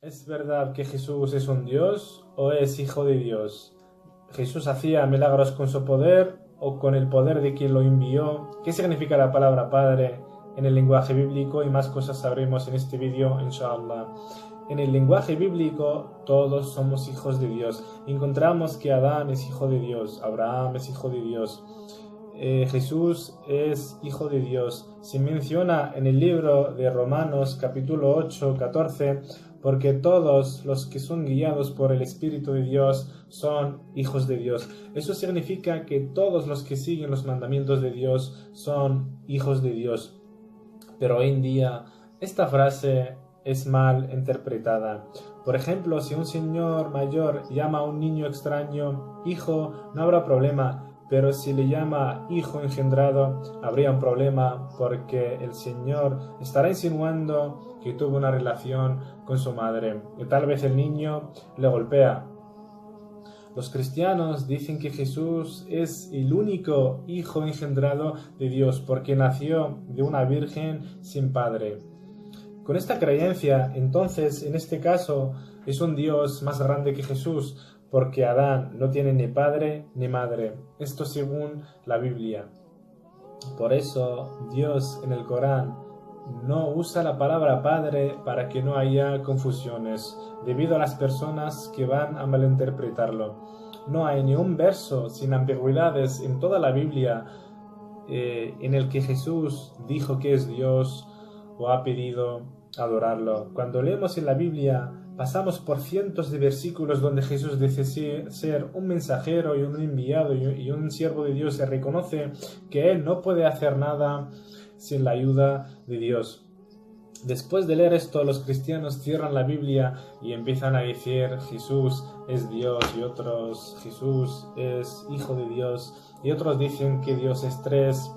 ¿Es verdad que Jesús es un Dios o es hijo de Dios? ¿Jesús hacía milagros con su poder o con el poder de quien lo envió? ¿Qué significa la palabra Padre en el lenguaje bíblico? Y más cosas sabremos en este vídeo, inshallah. En el lenguaje bíblico todos somos hijos de Dios. Encontramos que Adán es hijo de Dios, Abraham es hijo de Dios, Jesús es hijo de Dios. Se menciona en el libro de Romanos capítulo 8, 14, porque todos los que son guiados por el Espíritu de Dios son hijos de Dios. Eso significa que todos los que siguen los mandamientos de Dios son hijos de Dios. Pero hoy en día esta frase es mal interpretada. Por ejemplo, si un señor mayor llama a un niño extraño hijo, no habrá problema. Pero si le llama hijo engendrado, habría un problema porque el Señor estará insinuando que tuvo una relación con su madre y tal vez el niño le golpea. Los cristianos dicen que Jesús es el único hijo engendrado de Dios porque nació de una virgen sin padre. Con esta creencia, entonces, en este caso, es un Dios más grande que Jesús, porque Adán no tiene ni padre ni madre. Esto según la Biblia. Por eso, Dios en el Corán no usa la palabra padre para que no haya confusiones, debido a las personas que van a malinterpretarlo. No hay ni un verso sin ambigüedades en toda la Biblia en el que Jesús dijo que es Dios o ha pedido adorarlo. Cuando leemos en la Biblia, pasamos por cientos de versículos donde Jesús dice ser un mensajero y un enviado y un siervo de Dios. Se reconoce que Él no puede hacer nada sin la ayuda de Dios. Después de leer esto, los cristianos cierran la Biblia y empiezan a decir Jesús es Dios y otros Jesús es hijo de Dios y otros dicen que Dios es tres.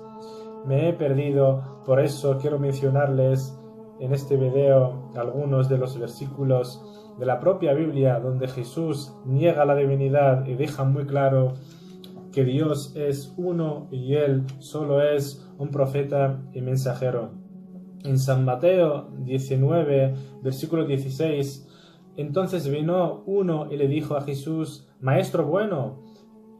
Me he perdido, por eso quiero mencionarles en este video algunos de los versículos de la propia Biblia donde Jesús niega la divinidad y deja muy claro que Dios es uno y Él solo es un profeta y mensajero. En San Mateo 19, versículo 16, entonces vino uno y le dijo a Jesús, Maestro bueno,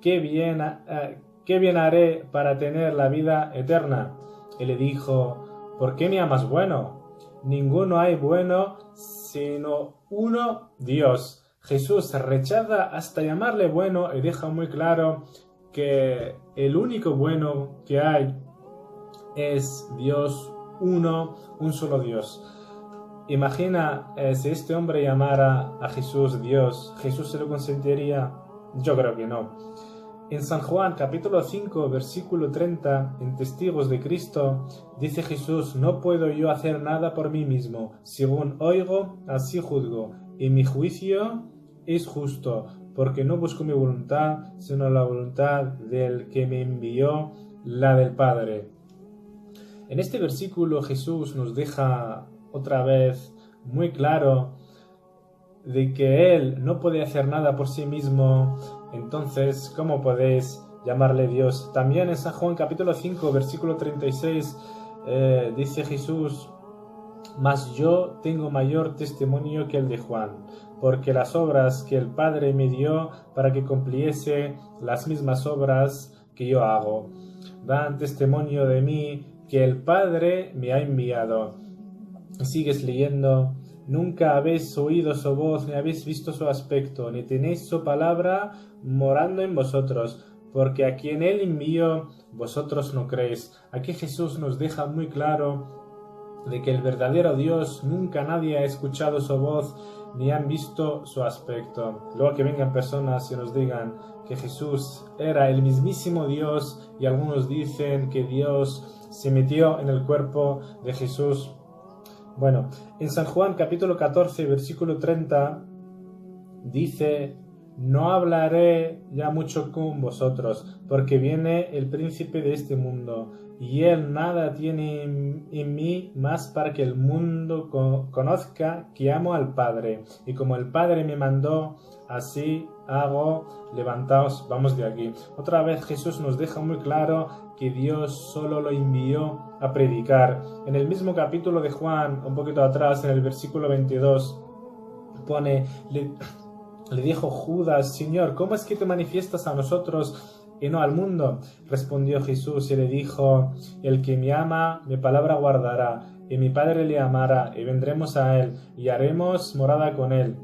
¿qué bien haré para tener la vida eterna? Y le dijo, ¿por qué me llamas bueno? Ninguno hay bueno sino uno, Dios. Jesús rechaza hasta llamarle bueno y deja muy claro que el único bueno que hay es Dios uno, un solo Dios. Imagina si este hombre llamara a Jesús Dios, ¿Jesús se lo consentiría? Yo creo que no. En San Juan capítulo 5 versículo 30, en Testigos de Cristo, dice Jesús, no puedo yo hacer nada por mí mismo, según oigo, así juzgo, y mi juicio es justo, porque no busco mi voluntad, sino la voluntad del que me envió, la del Padre. En este versículo Jesús nos deja otra vez muy claro de que Él no puede hacer nada por sí mismo. Entonces, ¿cómo podéis llamarle Dios? También en San Juan capítulo 5, versículo 36, dice Jesús, mas yo tengo mayor testimonio que el de Juan, porque las obras que el Padre me dio para que cumpliese las mismas obras que yo hago, dan testimonio de mí que el Padre me ha enviado. Sigues leyendo, nunca habéis oído su voz, ni habéis visto su aspecto, ni tenéis su palabra morando en vosotros, porque a quien Él envió, vosotros no creéis. Aquí Jesús nos deja muy claro de que el verdadero Dios nunca nadie ha escuchado su voz, ni han visto su aspecto. Luego que vengan personas y nos digan que Jesús era el mismísimo Dios, y algunos dicen que Dios se metió en el cuerpo de Jesús. Bueno, en San Juan capítulo 14, versículo 30, dice, no hablaré ya mucho con vosotros, porque viene el príncipe de este mundo, y él nada tiene en mí más para que el mundo conozca que amo al Padre, y como el Padre me mandó, así hago, levantaos, vamos de aquí. Otra vez Jesús nos deja muy claro que Dios solo lo envió a predicar. En el mismo capítulo de Juan, un poquito atrás, en el versículo 22, Le dijo Judas: Señor, ¿cómo es que te manifiestas a nosotros y no al mundo? Respondió Jesús y le dijo: el que me ama, mi palabra guardará, y mi Padre le amará, y vendremos a él, y haremos morada con él.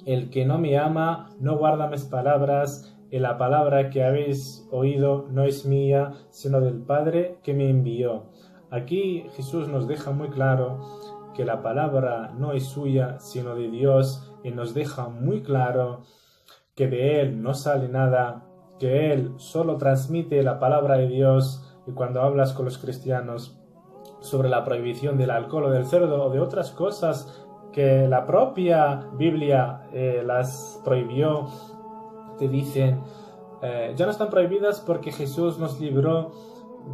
El que no me ama, no guarda mis palabras, y la palabra que habéis oído no es mía, sino del Padre que me envió. Aquí Jesús nos deja muy claro que la palabra no es suya, sino de Dios, y nos deja muy claro que de Él no sale nada, que Él solo transmite la palabra de Dios. Y cuando hablas con los cristianos sobre la prohibición del alcohol o del cerdo o de otras cosas que la propia Biblia las prohibió, te dicen ya no están prohibidas porque Jesús nos libró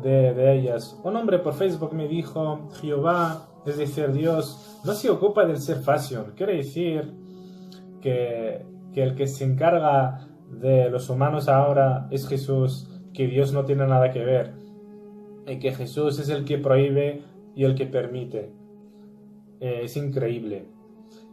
de ellas. Un hombre por Facebook me dijo: Jehová, es decir, Dios, no se ocupa del ser fashion. Quiere decir que el que se encarga de los humanos ahora es Jesús, que Dios no tiene nada que ver, y que Jesús es el que prohíbe y el que permite. Es increíble.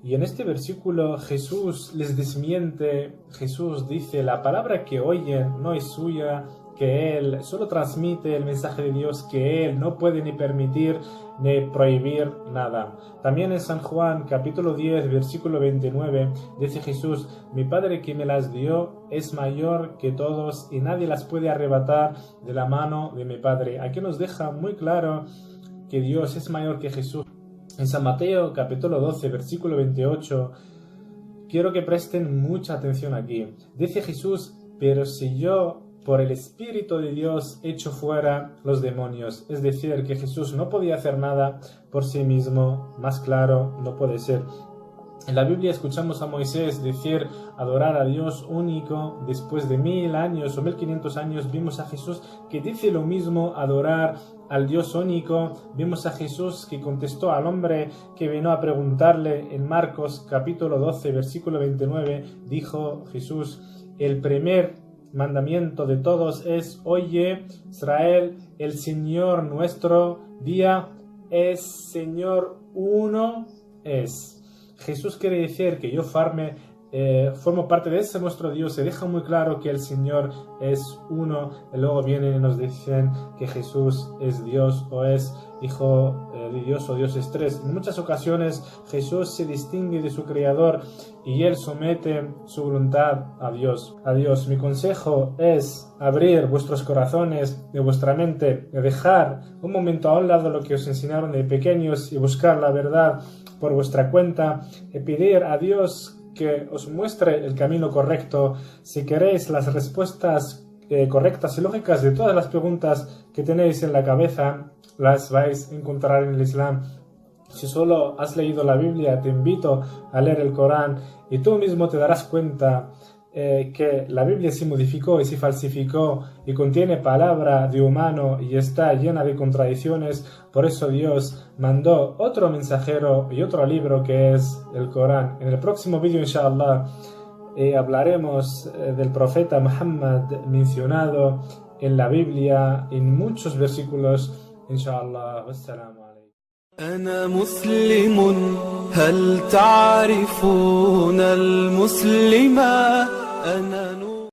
Y en este versículo Jesús les desmiente. Jesús dice: la palabra que oyen no es suya, que Él solo transmite el mensaje de Dios, que Él no puede ni permitir ni prohibir nada. También en San Juan capítulo 10 versículo 29 dice Jesús: mi Padre que me las dio es mayor que todos y nadie las puede arrebatar de la mano de mi Padre. Aquí nos deja muy claro que Dios es mayor que Jesús. En San Mateo capítulo 12 versículo 28 quiero que presten mucha atención aquí. Dice Jesús: pero si yo por el Espíritu de Dios echo fuera los demonios. Es decir, que Jesús no podía hacer nada por sí mismo. Más claro no puede ser. En la Biblia escuchamos a Moisés decir adorar a Dios único. Después de 1000 años o 1500 años vimos a Jesús que dice lo mismo, adorar al Dios único. Vimos a Jesús que contestó al hombre que vino a preguntarle en Marcos capítulo 12 versículo 29. Dijo Jesús: el primer mandamiento de todos es: oye, Israel, el Señor nuestro día es Señor uno es. Jesús quiere decir que yo formo parte de ese nuestro Dios. Se deja muy claro que el Señor es uno, y luego vienen y nos dicen que Jesús es Dios o es Hijo de Dios o Dios es tres. En muchas ocasiones Jesús se distingue de su Creador y Él somete su voluntad a Dios. Mi consejo es abrir vuestros corazones y vuestra mente, dejar un momento a un lado lo que os enseñaron de pequeños y buscar la verdad por vuestra cuenta y pedir a Dios que os muestre el camino correcto. Si queréis las respuestas correctas y lógicas de todas las preguntas que tenéis en la cabeza, las vais a encontrar en el Islam. Si solo has leído la Biblia, te invito a leer el Corán y tú mismo te darás cuenta que la Biblia se modificó y se falsificó y contiene palabra de humano y está llena de contradicciones. Por eso Dios mandó otro mensajero y otro libro que es el Corán. En el próximo vídeo, inshallah, hablaremos del profeta Muhammad mencionado en la Biblia en muchos versículos. inshallah. Wassalamu alaykum. أنا مسلم هل تعرفون المسلم أنا